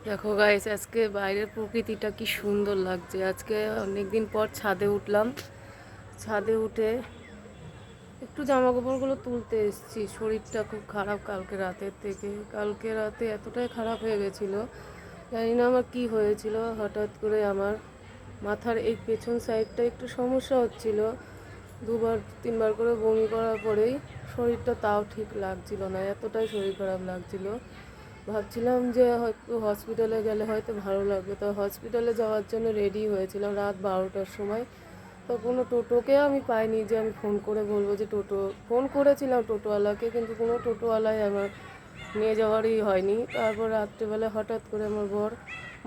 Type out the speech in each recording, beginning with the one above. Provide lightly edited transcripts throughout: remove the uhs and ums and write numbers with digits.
দেখো গাইস, আজকে বাইরের প্রকৃতিটা কি সুন্দর লাগছে। আজকে অনেকদিন পর ছাদে উঠলাম। ছাদে উঠে একটু জামা কাপড়গুলো তুলতে এসেছি। শরীরটা খুব খারাপ কালকে রাতের থেকে। কালকে রাতে এতটাই খারাপ হয়ে গেছিলো, জানি না আমার কি হয়েছিল। হঠাৎ করে আমার মাথার এই পেছন সাইডটা একটু সমস্যা হচ্ছিল। দুবার তিনবার করে বমি করার পরেই শরীরটা তাও ঠিক লাগছিল না, এতটাই শরীর খারাপ লাগছিল। ভাবছিলাম যে হয়তো হসপিটালে গেলে হয়তো ভালো লাগবে। তো হসপিটালে যাওয়ার জন্য রেডি হয়েছিলাম রাত 12টার সময়। তো কোনো টোটোকে আমি পাইনি যে আমি ফোন করে বলবো যে টোটো। ফোন করেছিলাম টোটোওয়ালাকে, কিন্তু কোনো টোটোওয়ালাই আমার নিয়ে যাওয়ারই হয়নি। তারপর রাত্রেবেলা হঠাৎ করে আমার বর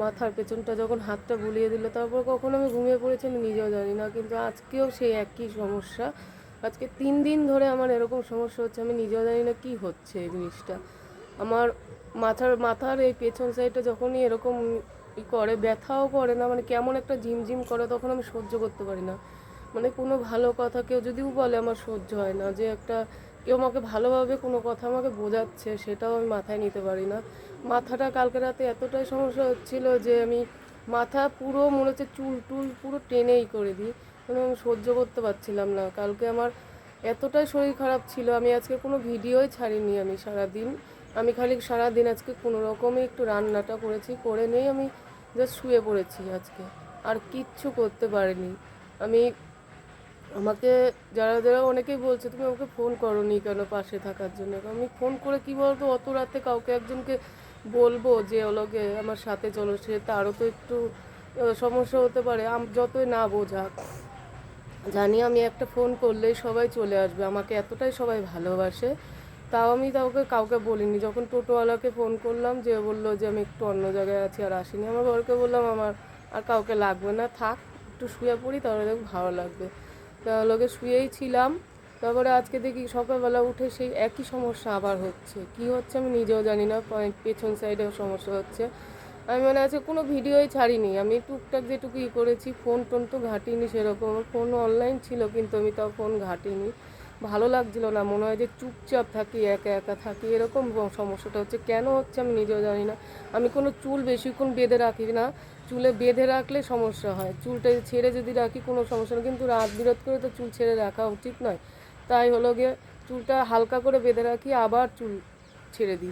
মাথার পেছনটা যখন হাতটা বুলিয়ে দিল, তারপর কখন আমি ঘুমিয়ে পড়েছি আমি নিজেও জানি না। কিন্তু আজকেও সেই একই সমস্যা। আজকে 3 দিন ধরে আমার এরকম সমস্যা হচ্ছে, আমি নিজেও জানি না কি হচ্ছে এই জিনিসটা। আমার মাথার এই পেছন সাইডটা যখনই এরকম করে, ব্যথাও করে না, মানে কেমন একটা ঝিমঝিম করে, তখন আমি সহ্য করতে পারি না। মানে কোনো ভালো কথা কেউ যদিও বলে আমার সহ্য হয় না। যে একটা কেউ আমাকে ভালোভাবে কোনো কথা আমাকে বোঝাচ্ছে, সেটাও আমি মাথায় নিতে পারি না। মাথাটা কালকে রাতে এতটাই সমস্যা হচ্ছিল যে আমি মাথা পুরো মনে হচ্ছে চুল টুল পুরো টেনেই করে দিই, মানে আমি সহ্য করতে পারছিলাম না। কালকে আমার এতটাই শরীর খারাপ ছিল, আমি আজকে কোনো ভিডিওই ছাড়িনি। আমি সারাদিন, আমি খালি সারাদিন আজকে কোনো রকমে একটু রান্নাটা করেছি, করে নিয়েই আমি জাস্ট শুয়ে পড়েছি আজকে। আর কিচ্ছু করতে পারিনি আমি। আমাকে যারা যারা অনেকেই বলছে তুমি আমাকে ফোন করোনি কেন পাশে থাকার জন্য। আমি ফোন করে কি বলতো, অত রাতে কাউকে একজনকে বলবো যে ওলোকে আমার সাথে চলো, সে তারও তো একটু সমস্যা হতে পারে। যতই না বোঝাক, জানি আমি একটা ফোন করলেই সবাই চলে আসবে, আমাকে এতটাই সবাই ভালোবাসে। তাও আমি কাউকে বলিনি। যখন টোটোওয়ালাকে ফোন করলাম, যে বললো যে আমি একটু অন্য জায়গায় আছি আর আসিনি, আমার বরকে বললাম আমার আর কাউকে লাগবে না, থাক একটু শুয়ে পড়ি তাহলে দেখো ভালো লাগবে। তাহলে শুয়েই ছিলাম। তারপরে আজকে দেখি সকালবেলা উঠে সেই একই সমস্যা আবার হচ্ছে। কি হচ্ছে আমি নিজেও জানি না, পেছন সাইডেও সমস্যা হচ্ছে। আমি মানে আজকে কোনো ভিডিওই ছাড়িনি। আমি টুকটাক যেটুকু করেছি, ফোন টোন তো ঘাটিনি সেরকম। আমার ফোন অনলাইন ছিল কিন্তু আমি তাও ফোন ঘাটিনি। ভালো লাগছিল না, মনে হয় যে চুপচাপ থাকি, একা একা থাকি, এরকম সমস্যাটা হচ্ছে। কেন হচ্ছে আমি নিজেও জানি না। আমি কোনো চুল বেশিক্ষণ বেঁধে রাখি না। চুলে বেঁধে রাখলে সমস্যা হয়, চুলটা ছেড়ে যদি রাখি কোনো সমস্যা নেই, কিন্তু রাত বিরত করে তো চুল ছেড়ে রাখা উচিত নয়। তাই হলো গিয়ে চুলটা হালকা করে বেঁধে রাখি, আবার চুল ছেড়ে দিই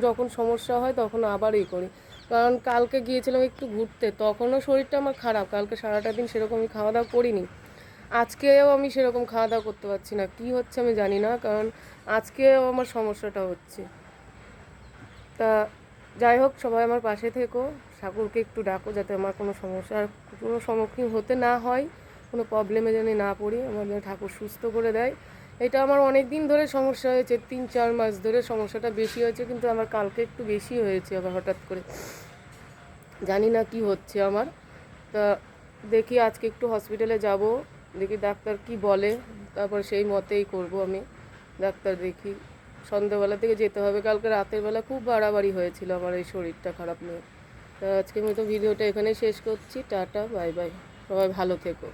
যখন সমস্যা হয়, তখন আবার করি। কারণ কালকে গিয়েছিলাম একটু ঘুরতে, তখনও শরীরটা আমার খারাপ। কালকে সারাটা দিন সেরকম আমি খাওয়া দাওয়া করিনি। আজকেও আমি সেরকম খাওয়া দাওয়া করতে পারছি না, কি হচ্ছে আমি জানি না। কারণ আজকেও আমার সমস্যাটা হচ্ছে। তা যাই হোক, সবাই আমার পাশে থেকো, ঠাকুরকে একটু ডাকো যাতে আমার কোনো সমস্যার কোনো সম্মুখীন হতে না হয়, কোনো প্রবলেমে যেন না পড়ি, আমার যেন ঠাকুর সুস্থ করে দেয়। এটা আমার অনেক দিন ধরে সমস্যা হয়েছে, 3-4 মাস ধরে সমস্যাটা বেশি হয়েছে, কিন্তু আমার কালকে একটু বেশি হয়েছে আবার হঠাৎ করে। জানি না কি হচ্ছে আমার। তা দেখি আজকে একটু হসপিটালে যাব, দেখি ডাক্তার কি বলে, তারপর সেই মতেই করব আমি। ডাক্তার দেখি, সন্ধ্যাবেলা থেকে যেতে হবে। কালকে রাতের বেলা খুব বাড়াবাড়ি হয়েছিল আমার এই শরীরটা খারাপ নিয়ে। তা আজকে আমি তো ভিডিওটা এখানেই শেষ করছি। টাটা, বাই বাই, সবাই ভালো থেকো।